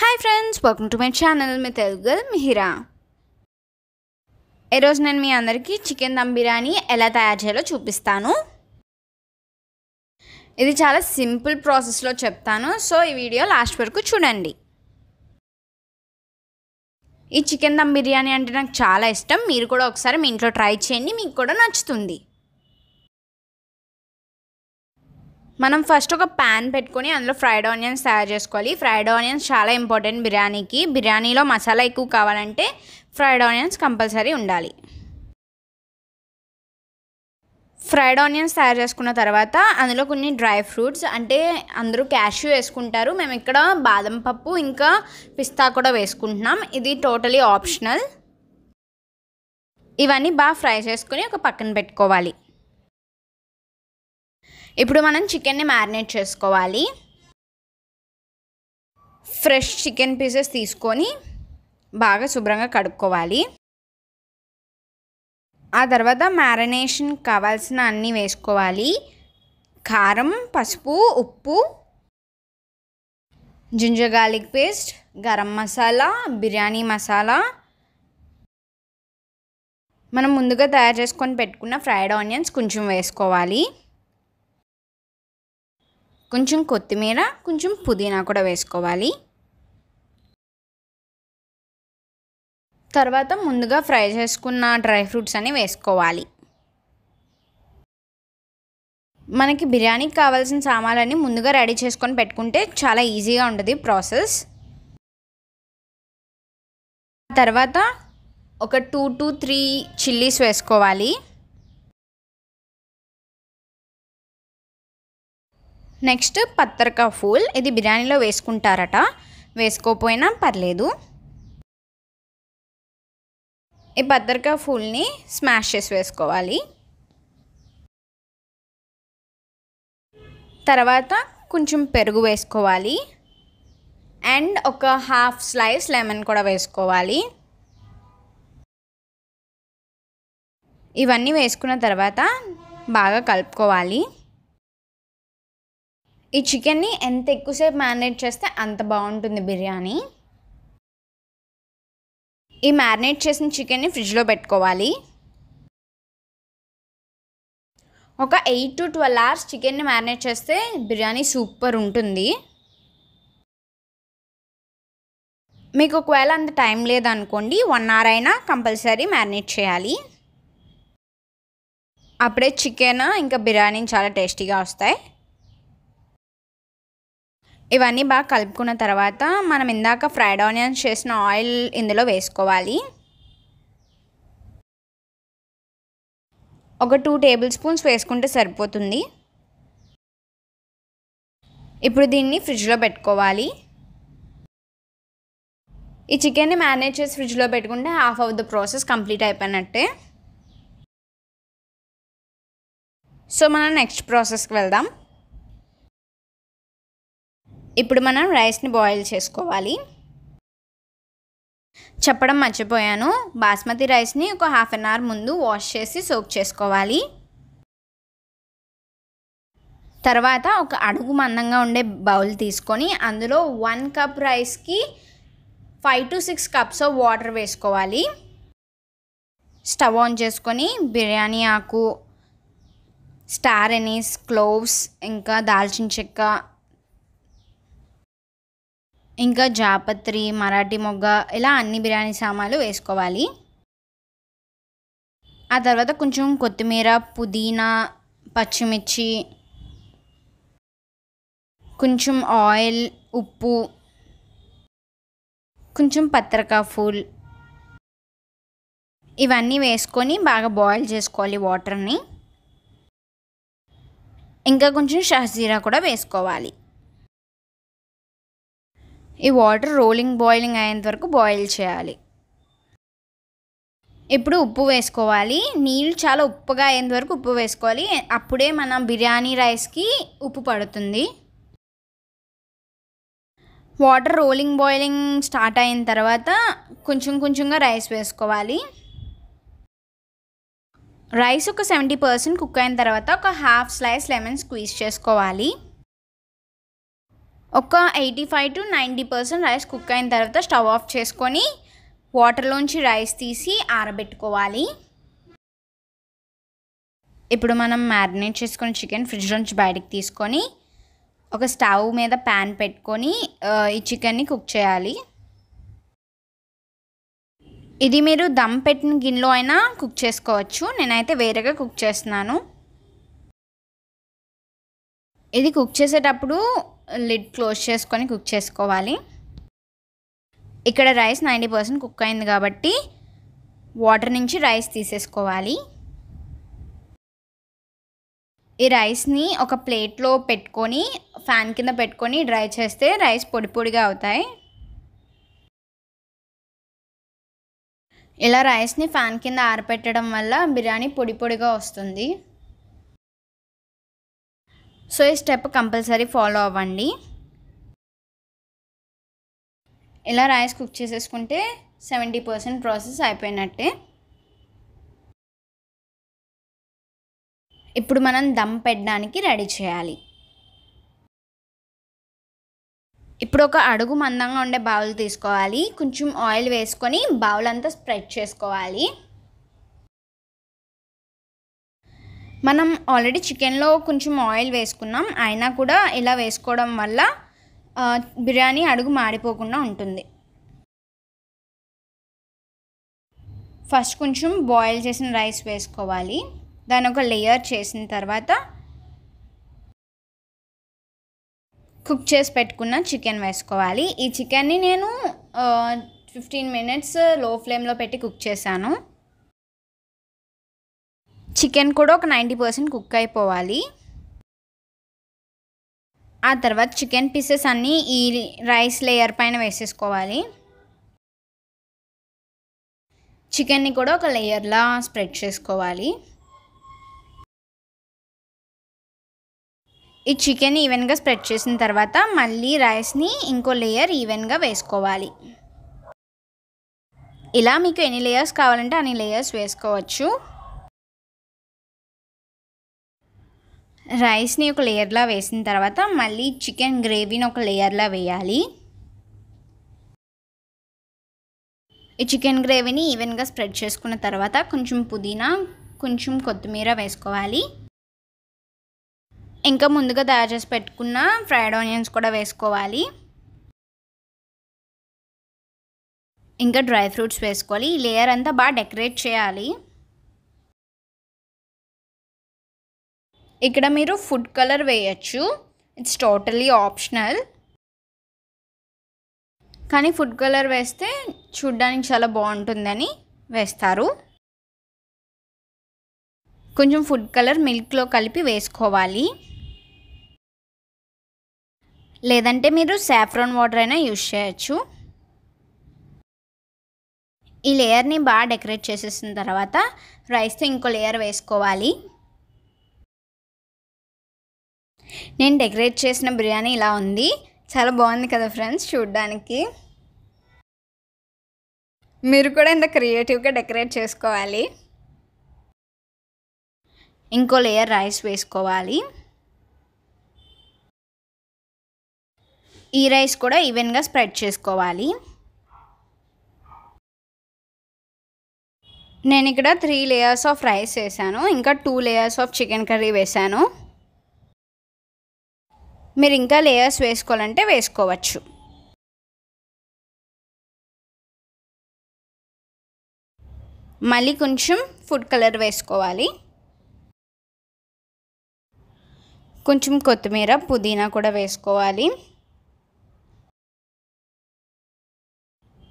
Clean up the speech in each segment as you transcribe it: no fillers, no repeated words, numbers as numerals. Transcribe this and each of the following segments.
Hi friends, welcome to my channel. మీ తెలుగు మిహిరా. ఈరోజు నేను మీ అందరికీ చికెన్ దమ్ బిర్యానీ ఎలా తయారు చేయాలో చూపిస్తాను. ఇది చాలా సింపుల్ ప్రాసెస్లో చెప్తాను, సో ఈ వీడియో లాస్ట్ వరకు చూడండి. ఈ చికెన్ దమ్ బిర్యానీ అంటే నాకు చాలా ఇష్టం. మీరు కూడా ఒకసారి మీ ఇంట్లో ట్రై చేయండి, మీకు కూడా నచ్చుతుంది. మనం ఫస్ట్ ఒక ప్యాన్ పెట్టుకొని అందులో ఫ్రైడ్ ఆనియన్స్ తయారు చేసుకోవాలి. ఫ్రైడ్ ఆనియన్స్ చాలా ఇంపార్టెంట్ బిర్యానీకి. బిర్యానీలో మసాలా ఎక్కువ కావాలంటే ఫ్రైడ్ ఆనియన్స్ కంపల్సరీ ఉండాలి. ఫ్రైడ్ ఆనియన్స్ తయారు చేసుకున్న తర్వాత అందులో కొన్ని డ్రై ఫ్రూట్స్, అంటే అందరూ క్యాష్యూ వేసుకుంటారు, మేము ఇక్కడ బాదం పప్పు ఇంకా పిస్తా కూడా వేసుకుంటున్నాం. ఇది టోటలీ ఆప్షనల్. ఇవన్నీ బాగా ఫ్రై చేసుకుని ఒక పక్కన పెట్టుకోవాలి. ఇప్పుడు మనం చికెన్ని మ్యారినేట్ చేసుకోవాలి. ఫ్రెష్ చికెన్ పీసెస్ తీసుకొని బాగా శుభ్రంగా కడుక్కోవాలి. ఆ తర్వాత మ్యారినేషన్ కావాల్సిన అన్నీ వేసుకోవాలి. కారం, పసుపు, ఉప్పు, ginger garlic paste, garam masala, biryani masala, మనం ముందుగా తయారు చేసుకొని పెట్టుకున్న ఫ్రైడ్ ఆనియన్స్ కొంచెం వేసుకోవాలి. కొంచెం కొత్తిమీర, కొంచెం పుదీనా కూడా వేసుకోవాలి. తర్వాత ముందుగా ఫ్రై చేసుకున్న డ్రై ఫ్రూట్స్ అన్ని వేసుకోవాలి. మనకి బిర్యానీకి కావాల్సిన సామాన్లన్నీ ముందుగా రెడీ చేసుకొని పెట్టుకుంటే చాలా ఈజీగా ఉంటుంది ప్రాసెస్. తర్వాత ఒక 2 to 3 చిల్లీస్ వేసుకోవాలి. నెక్స్ట్ పత్తరకా ఫూల్, ఇది బిర్యానీలో వేసుకుంటారట, వేసుకోకపోయినా పర్లేదు. ఈ పత్తరకా ఫూల్ని స్మాష్ చేసి వేసుకోవాలి. తర్వాత కొంచెం పెరుగు వేసుకోవాలి అండ్ ఒక హాఫ్ స్లైస్ లెమన్ కూడా వేసుకోవాలి. ఇవన్నీ వేసుకున్న తర్వాత బాగా కలుపుకోవాలి. ఈ చికెన్ని ఎంత ఎక్కువసేపు మ్యారినేట్ చేస్తే అంత బాగుంటుంది బిర్యానీ. ఈ మ్యారినేట్ చేసిన చికెన్ని ఫ్రిడ్జ్లో పెట్టుకోవాలి. ఒక 8 to 12 hours చికెన్ని మ్యారినేట్ చేస్తే బిర్యానీ సూపర్ ఉంటుంది. మీకు ఒకవేళ అంత టైం లేదనుకోండి, 1 hour అయినా కంపల్సరీ మ్యారినేట్ చేయాలి. అప్పుడే చికెన్ ఇంకా బిర్యానీ చాలా టేస్టీగా వస్తాయి. ఇవన్నీ బాగా కలుపుకున్న తర్వాత మనం ఇందాక ఫ్రైడ్ ఆనియన్స్ చేసిన ఆయిల్ ఇందులో వేసుకోవాలి. ఒక 2 tablespoons వేసుకుంటే సరిపోతుంది. ఇప్పుడు దీన్ని ఫ్రిడ్జ్లో పెట్టుకోవాలి. ఈ చికెన్ని మ్యారినేట్ చేసి ఫ్రిడ్జ్లో పెట్టుకుంటే half of the process complete అయిపోయినట్టే. సో మనం నెక్స్ట్ ప్రాసెస్కి వెళ్దాం. ఇప్పుడు మనం రైస్ని బాయిల్ చేసుకోవాలి. చెప్పడం మర్చిపోయాను, బాస్మతి రైస్ని ఒక 1/2 hour ముందు వాష్ చేసి సోక్ చేసుకోవాలి. తర్వాత ఒక అడుగు మందంగా ఉండే బౌల్ తీసుకొని అందులో 1 cup రైస్కి 5 to 6 cups ఆఫ్ వాటర్ వేసుకోవాలి. స్టవ్ ఆన్ చేసుకొని బిర్యానీ ఆకు, స్టార్ ఎనీస్, క్లోవ్స్, ఇంకా దాల్చిన చెక్క, ఇంకా జాపత్రి, మరాఠీ మొగ్గ, ఇలా అన్ని బిర్యానీ సామాన్లు వేసుకోవాలి. ఆ తర్వాత కొంచెం కొత్తిమీర, పుదీనా, పచ్చిమిర్చి, కొంచెం ఆయిల్, ఉప్పు, కొంచెం పత్రకా ఫూల్, ఇవన్నీ వేసుకొని బాగా బాయిల్ చేసుకోవాలి వాటర్ని. ఇంకా కొంచెం షహజీరా కూడా వేసుకోవాలి. ఈ వాటర్ బాయిలింగ్ అయ్యేంత వరకు బాయిల్ చేయాలి. ఇప్పుడు ఉప్పు వేసుకోవాలి. నీళ్ళు చాలా ఉప్పుగా అయ్యేంత వరకు ఉప్పు వేసుకోవాలి, అప్పుడే మన బిర్యానీ రైస్కి ఉప్పు పడుతుంది. వాటర్ బాయిలింగ్ స్టార్ట్ అయిన తర్వాత కొంచెంగా రైస్ వేసుకోవాలి. రైస్ ఒక 70% కుక్ అయిన తర్వాత ఒక హాఫ్ స్లైస్ లెమన్ స్క్వీజ్ చేసుకోవాలి. ఒక 85-90% రైస్ కుక్ అయిన తర్వాత స్టవ్ ఆఫ్ చేసుకొని వాటర్లోంచి రైస్ తీసి ఆరబెట్టుకోవాలి. ఇప్పుడు మనం మ్యారినేట్ చేసుకుని చికెన్ ఫ్రిడ్జ్లోంచి బయటికి తీసుకొని ఒక స్టవ్ మీద ప్యాన్ పెట్టుకొని ఈ చికెన్ని కుక్ చేయాలి. ఇది మీరు దమ్ పెట్టిన గిన్నెలో అయినా కుక్ చేసుకోవచ్చు. నేనైతే వేరేగా కుక్ చేస్తున్నాను. ఇది కుక్ చేసేటప్పుడు లిడ్ క్లోజ్ చేసుకొని కుక్ చేసుకోవాలి. ఇక్కడ రైస్ 90% కుక్ అయింది కాబట్టి వాటర్ నుంచి రైస్ తీసేసుకోవాలి. ఈ రైస్ని ఒక ప్లేట్లో పెట్టుకొని ఫ్యాన్ కింద పెట్టుకొని డ్రై చేస్తే రైస్ పొడి పొడిగా అవుతాయి. ఇలా రైస్ని ఫ్యాన్ కింద ఆరబెట్టడం వల్ల బిర్యానీ పొడి పొడిగా వస్తుంది. సో ఈ స్టెప్ కంపల్సరీ ఫాలో అవ్వండి. ఇలా రైస్ కుక్ చేసేసుకుంటే 70% ప్రాసెస్ అయిపోయినట్టే. ఇప్పుడు మనం దమ్ పెట్టడానికి రెడీ చేయాలి. ఇప్పుడు ఒక అడుగు మందంగా ఉండే బౌల్ తీసుకోవాలి. కొంచెం ఆయిల్ వేసుకొని బౌల్ అంతా స్ప్రెడ్ చేసుకోవాలి. మనం ఆల్రెడీ చికెన్లో కొంచెం ఆయిల్ వేసుకున్నాం, అయినా కూడా ఇలా వేసుకోవడం వల్ల బిర్యానీ అడుగు మాడిపోకుండా ఉంటుంది. ఫస్ట్ కొంచెం బాయిల్ చేసిన రైస్ వేసుకోవాలి. దాని ఒక లేయర్ చేసిన తర్వాత కుక్ చేసి పెట్టుకున్న చికెన్ వేసుకోవాలి. ఈ చికెన్ని నేను 15 minutes లో ఫ్లేమ్లో పెట్టి కుక్ చేశాను. చికెన్ కూడా ఒక 90% కుక్ అయిపోవాలి. ఆ తర్వాత చికెన్ పీసెస్ అన్నీ ఈ రైస్ లేయర్ పైన వేసేసుకోవాలి. చికెన్ని కూడా ఒక లేయర్లా స్ప్రెడ్ చేసుకోవాలి. ఈ చికెన్ ఈవెన్గా స్ప్రెడ్ చేసిన తర్వాత మళ్ళీ రైస్ని ఇంకో లేయర్ ఈవెన్గా వేసుకోవాలి. ఇలా మీకు ఎన్ని లేయర్స్ కావాలంటే అన్ని లేయర్స్ వేసుకోవచ్చు. రైస్ని ఒక లేయర్లా వేసిన తర్వాత మళ్ళీ చికెన్ గ్రేవీని ఒక లేయర్లా వేయాలి. ఈ చికెన్ గ్రేవీని ఈవెన్గా స్ప్రెడ్ చేసుకున్న తర్వాత కొంచెం పుదీనా, కొంచెం కొత్తిమీర వేసుకోవాలి. ఇంకా ముందుగా తయారు చేసి పెట్టుకున్న ఫ్రైడ్ ఆనియన్స్ కూడా వేసుకోవాలి. ఇంకా డ్రై ఫ్రూట్స్ వేసుకోవాలి. ఈ లేయర్ అంతా బాగా డెకరేట్ చేయాలి. ఇక్కడ మీరు ఫుడ్ కలర్ వేయచ్చు. It's totally optional. కానీ ఫుడ్ కలర్ వేస్తే చూడ్డానికి చాలా బాగుంటుందని వేస్తారు. కొంచెం ఫుడ్ కలర్ మిల్క్లో కలిపి వేసుకోవాలి. లేదంటే మీరు సాఫ్రాన్ వాటర్ అయినా యూజ్ చేయొచ్చు. ఈ లేయర్ని బాగా డెకరేట్ చేసేసిన తర్వాత రైస్తో ఇంకో లేయర్ వేసుకోవాలి. నేను డెకరేట్ చేసిన బిర్యానీ ఇలా ఉంది. చాలా బాగుంది కదా ఫ్రెండ్స్ చూడడానికి. మీరు కూడా ఇంత క్రియేటివ్గా డెకరేట్ చేసుకోవాలి. ఇంకో లేయర్ రైస్ వేసుకోవాలి. ఈ రైస్ కూడా ఈవెన్గా స్ప్రెడ్ చేసుకోవాలి. నేను ఇక్కడ 3 layers ఆఫ్ రైస్ వేసాను. ఇంకా 2 layers ఆఫ్ చికెన్ కర్రీ వేసాను. మీరు ఇంకా లేయర్స్ వేసుకోవాలంటే వేసుకోవచ్చు. మళ్ళీ కొంచెం ఫుడ్ కలర్ వేసుకోవాలి. కొంచెం కొత్తిమీర, పుదీనా కూడా వేసుకోవాలి.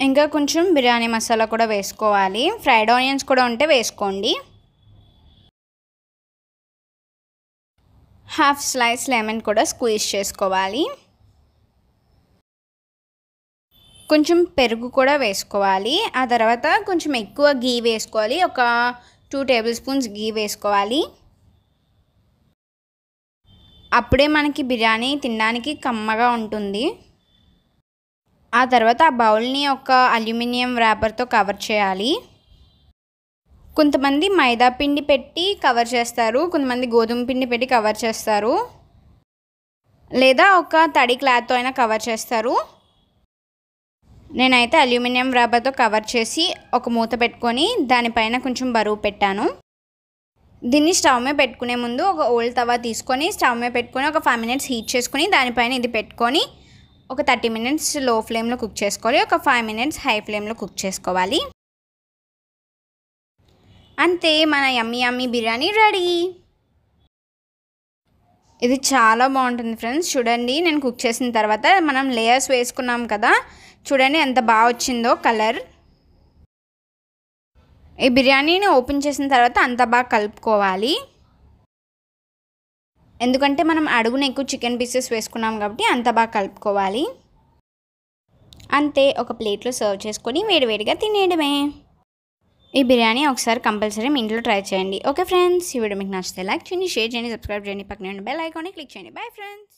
ఇంకా కొంచెం బిర్యానీ మసాలా కూడా వేసుకోవాలి. ఫ్రైడ్ ఆనియన్స్ కూడా ఉంటే వేసుకోండి. హాఫ్ స్లైస్ లెమన్ కూడా స్క్వీజ్ చేసుకోవాలి. కొంచెం పెరుగు కూడా వేసుకోవాలి. ఆ తర్వాత కొంచెం ఎక్కువ గీ వేసుకోవాలి. ఒక 2 tablespoons గీ వేసుకోవాలి. అప్పుడే మనకి బిర్యానీ తినడానికి కమ్మగా ఉంటుంది. ఆ తర్వాత ఆ బౌల్ని ఒక అల్యూమినియం ర్యాపర్తో కవర్ చేయాలి. కొంతమంది మైదా పిండి పెట్టి కవర్ చేస్తారు, కొంతమంది గోధుమ పిండి పెట్టి కవర్ చేస్తారు. లేదా ఒక తడి క్లాత్తో అయినా కవర్ చేస్తారు. నేనైతే అల్యూమినియం రబ్బర్తో కవర్ చేసి ఒక మూత పెట్టుకొని దానిపైన కొంచెం బరువు పెట్టాను. దీన్ని స్టవ్ మీద పెట్టుకునే ముందు ఒక ఓల్డ్ తవా తీసుకొని స్టవ్ మీద పెట్టుకొని ఒక 5 minutes హీట్ చేసుకొని దానిపైన ఇది పెట్టుకొని ఒక 30 minutes లో ఫ్లేమ్లో కుక్ చేసుకోవాలి. ఒక 5 minutes హై ఫ్లేమ్లో కుక్ చేసుకోవాలి. అంతే, మన యమ్మీ బిర్యానీ రెడీ. ఇది చాలా బాగుంటుంది ఫ్రెండ్స్. చూడండి, నేను కుక్ చేసిన తర్వాత మనం లేయర్స్ వేసుకున్నాం కదా, చూడండి ఎంత బాగా వచ్చిందో కలర్. ఈ బిర్యానీని ఓపెన్ చేసిన తర్వాత అంత బాగా కలుపుకోవాలి. ఎందుకంటే మనం అడుగున ఎక్కువ చికెన్ పీసెస్ వేసుకున్నాం కాబట్టి అంత బాగా కలుపుకోవాలి. అంతే, ఒక ప్లేట్లో సర్వ్ చేసుకొని వేడివేడిగా తినేయడమే. ఈ బిర్యానీ ఒకసారి కంపల్సరీ మీ ఇంట్లో ట్రై చేయండి. ఓకే ఫ్రెండ్స్, ఈ వీడియో మీకు నచ్చితే లైక్ చేయండి, షేర్ చేయండి, సబ్స్క్రైబ్ చేయండి, పక్కనే ఉన్న బెల్ ఐకాన్ని క్లిక్ చేయండి. Bye friends.